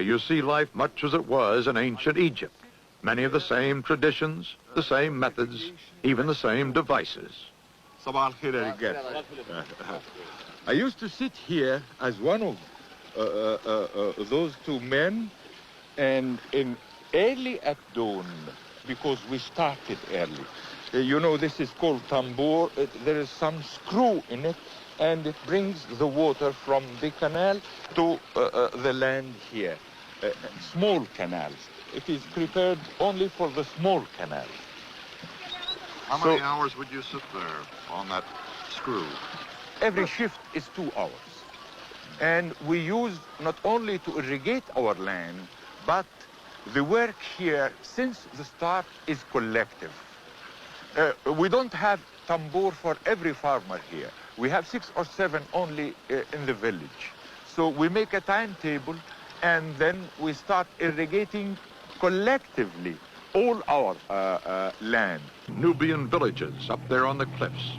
You see life much as it was in ancient Egypt. Many of the same traditions, the same methods, even the same devices. صباح الخير يا رجال. I used to sit here as one of those two men, and in early at dawn, because we started early. You know, this is called tambour. There is some screw in it, and it brings the water from the canal to the land here. Small canals. It is prepared only for the small canals. How many hours would you sit there on that screw? Every shift is 2 hours. And we use not only to irrigate our land, but the work here since the start is collective. We don't have tambour for every farmer here. We have 6 or 7 only in the village. So we make a timetable, and then we start irrigating collectively all our land. Nubian villages up there on the cliffs.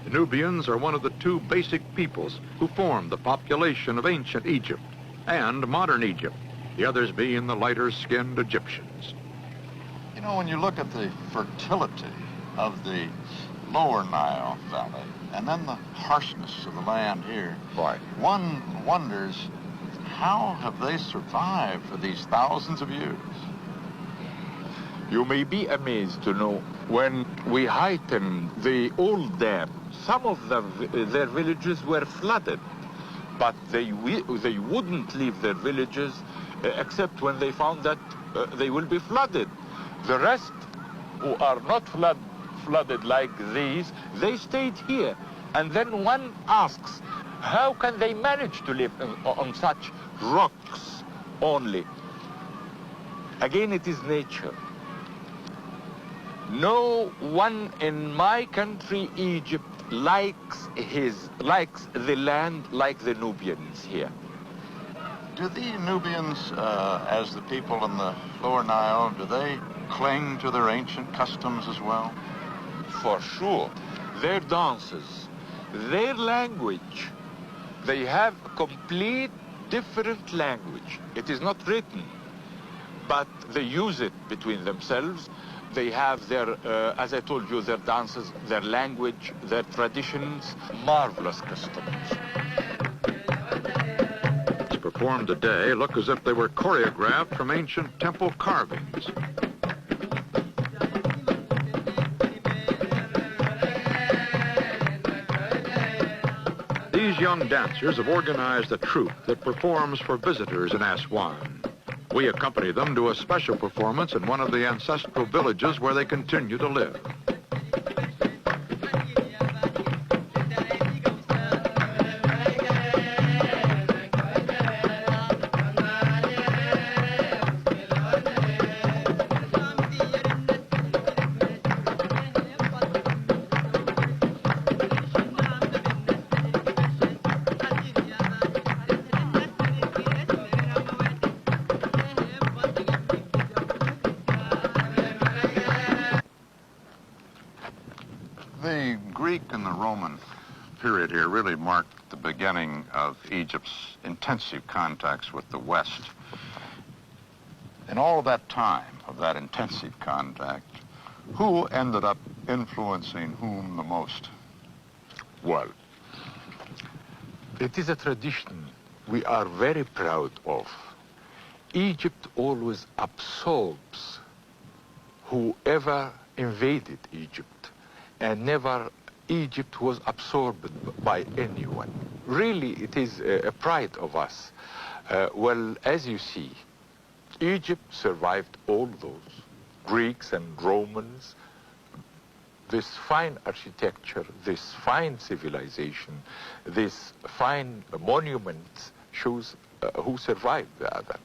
The Nubians are one of the 2 basic peoples who formed the population of ancient Egypt and modern Egypt, the others being the lighter-skinned Egyptians. You know, when you look at the fertility of the lower Nile Valley and then the harshness of the land here, Right. One wonders, how have they survived for these thousands of years? You may be amazed to know when we heightened the old dam, some of their villages were flooded, but they wouldn't leave their villages except when they found that they will be flooded. The rest, who are not flooded like these, they stayed here. And then one asks, how can they manage to live on such rocks only? Again, it is nature. No one in my country, Egypt, likes the land like the Nubians here. Do the Nubians, as the people in the lower Nile, do they cling to their ancient customs as well? For sure. Their dances, their language, they have a complete different language. It is not written, but they use it between themselves. They have their, as I told you, their dances, their language, their traditions, marvelous customs. Performed today look as if they were choreographed from ancient temple carvings. These young dancers have organized a troupe that performs for visitors in Aswan. We accompany them to a special performance in one of the ancestral villages where they continue to live. The Greek and the Roman period here really marked the beginning of Egypt's intensive contacts with the West. In all of that time, of that intensive contact, who ended up influencing whom the most? Well, it is a tradition we are very proud of. Egypt always absorbs whoever invaded Egypt, and never Egypt was absorbed by anyone. Really, it is a pride of us. Well, as you see, Egypt survived all those, Greeks and Romans, this fine architecture, this fine civilization, this fine monuments shows who survived the other.